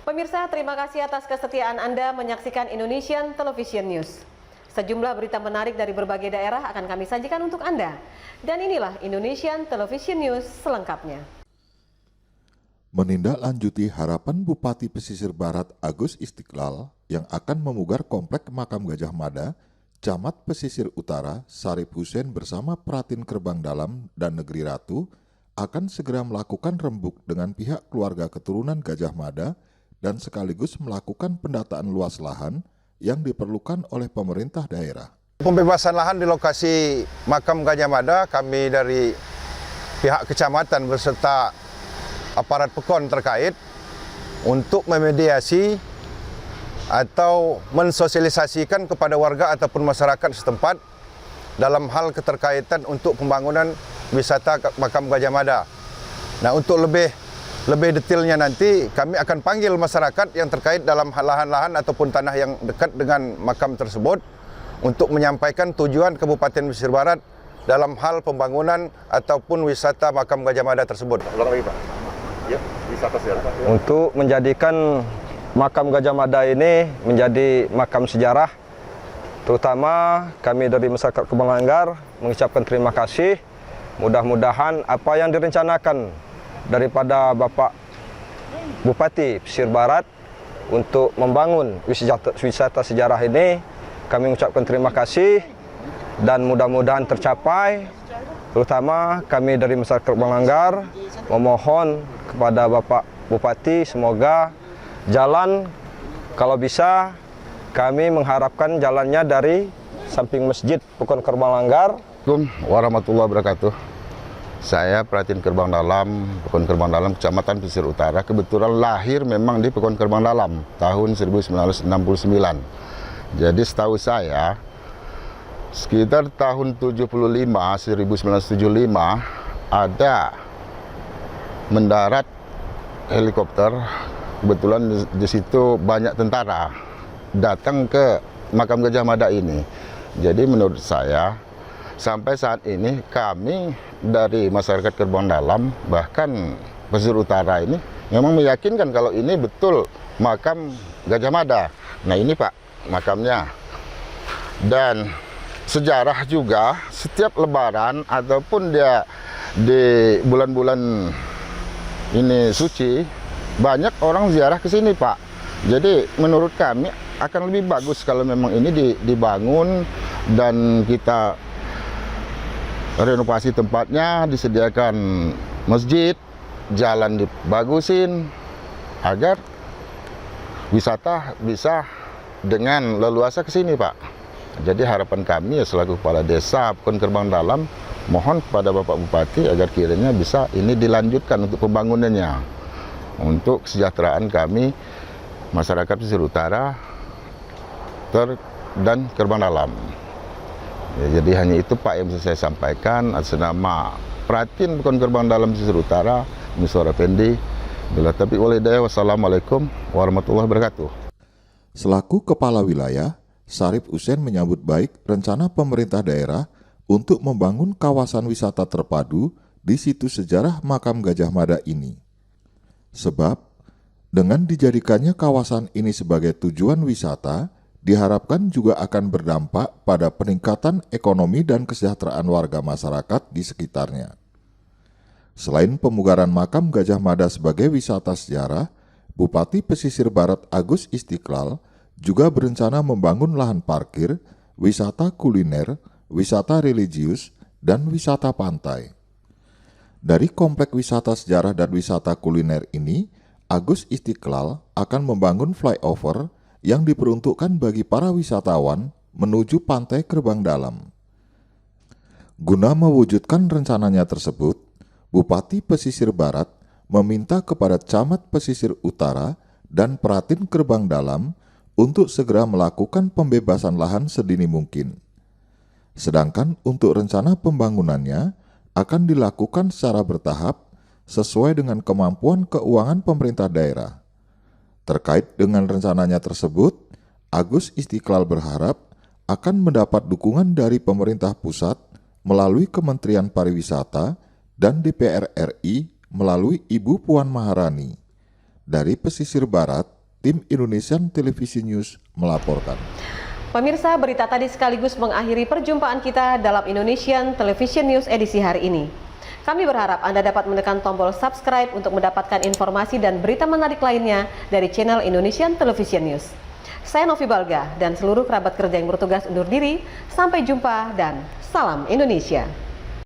Pemirsa, terima kasih atas kesetiaan Anda menyaksikan Indonesian Television News. Sejumlah berita menarik dari berbagai daerah akan kami sajikan untuk Anda. Dan inilah Indonesian Television News selengkapnya. Menindaklanjuti harapan Bupati Pesisir Barat Agus Istiqlal yang akan memugar komplek makam Gajah Mada, Camat Pesisir Utara Sarip Hussein bersama Pratin Kerbang Dalam dan Negeri Ratu akan segera melakukan rembuk dengan pihak keluarga keturunan Gajah Mada dan sekaligus melakukan pendataan luas lahan yang diperlukan oleh pemerintah daerah. Pembebasan lahan di lokasi makam Gajah Mada, kami dari pihak kecamatan beserta aparat PEKON terkait untuk memediasi atau mensosialisasikan kepada warga ataupun masyarakat setempat dalam hal keterkaitan untuk pembangunan wisata makam Gajah Mada. Nah, untuk lebih detailnya nanti kami akan panggil masyarakat yang terkait dalam lahan-lahan ataupun tanah yang dekat dengan makam tersebut untuk menyampaikan tujuan Kabupaten Pesisir Barat dalam hal pembangunan ataupun wisata makam Gajah Mada tersebut. Ya, wisata sejarah. Untuk menjadikan makam Gajah Mada ini menjadi makam sejarah, terutama kami dari masyarakat Kerbang Langgar mengucapkan terima kasih. Mudah-mudahan apa yang direncanakan daripada Bapak Bupati Pesisir Barat untuk membangun wisata sejarah ini, kami mengucapkan terima kasih dan mudah-mudahan tercapai. Terutama kami dari masyarakat Kerbang Langgar memohon kepada Bapak Bupati semoga jalan, kalau bisa kami mengharapkan jalannya dari samping masjid PEKON Kerbang Langgar. Assalamualaikum warahmatullahi wabarakatuh. Saya Pratin Kerbang Dalam, PEKON Kerbang Dalam, Kecamatan Pesisir Utara. Kebetulan lahir memang di PEKON Kerbang Dalam tahun 1969. Jadi setahu saya sekitar tahun 1975 ada mendarat helikopter. Kebetulan di situ banyak tentara datang ke makam Gajah Mada ini. Jadi menurut saya sampai saat ini kami dari masyarakat Kerbang Dalam bahkan Pesisir Utara ini memang meyakinkan kalau ini betul makam Gajah Mada. Nah, ini Pak makamnya. Dan sejarah juga setiap lebaran ataupun dia di bulan-bulan ini suci banyak orang ziarah ke sini Pak. Jadi menurut kami akan lebih bagus kalau memang ini dibangun dan kita renovasi tempatnya, disediakan masjid, jalan dibagusin agar wisata bisa dengan leluasa ke sini Pak. Jadi harapan kami ya selaku kepala desa PEKON Kerbang Dalam mohon kepada Bapak Bupati agar kiranya bisa ini dilanjutkan untuk pembangunannya untuk kesejahteraan kami masyarakat Pesisir Utara dan Kerbang Dalam. Ya, jadi hanya itu Pak yang bisa saya sampaikan atas nama Pratin PEKON Kerbang Dalam Pesisir Utara, Miswar Effendi. Bila taufiq wal hidayah, wassalamualaikum warahmatullahi wabarakatuh. Selaku Kepala Wilayah, Sarip Hussein menyambut baik rencana pemerintah daerah untuk membangun kawasan wisata terpadu di situs sejarah makam Gajah Mada ini. Sebab, dengan dijadikannya kawasan ini sebagai tujuan wisata, diharapkan juga akan berdampak pada peningkatan ekonomi dan kesejahteraan warga masyarakat di sekitarnya. Selain pemugaran makam Gajah Mada sebagai wisata sejarah, Bupati Pesisir Barat Agus Istiqlal juga berencana membangun lahan parkir, wisata kuliner, wisata religius, dan wisata pantai. Dari komplek wisata sejarah dan wisata kuliner ini, Agus Istiqlal akan membangun flyover yang diperuntukkan bagi para wisatawan menuju Pantai Kerbang Dalam. Guna mewujudkan rencananya tersebut, Bupati Pesisir Barat meminta kepada Camat Pesisir Utara dan Pratin Kerbang Dalam untuk segera melakukan pembebasan lahan sedini mungkin. Sedangkan untuk rencana pembangunannya akan dilakukan secara bertahap sesuai dengan kemampuan keuangan pemerintah daerah. Terkait dengan rencananya tersebut, Agus Istiqlal berharap akan mendapat dukungan dari pemerintah pusat melalui Kementerian Pariwisata dan DPR RI melalui Ibu Puan Maharani. Dari Pesisir Barat, Tim Indonesian Television News melaporkan. Pemirsa, berita tadi sekaligus mengakhiri perjumpaan kita dalam Indonesian Television News edisi hari ini. Kami berharap Anda dapat menekan tombol subscribe untuk mendapatkan informasi dan berita menarik lainnya dari channel Indonesian Television News. Saya Novi Balga dan seluruh kerabat kerja yang bertugas undur diri. Sampai jumpa dan salam Indonesia.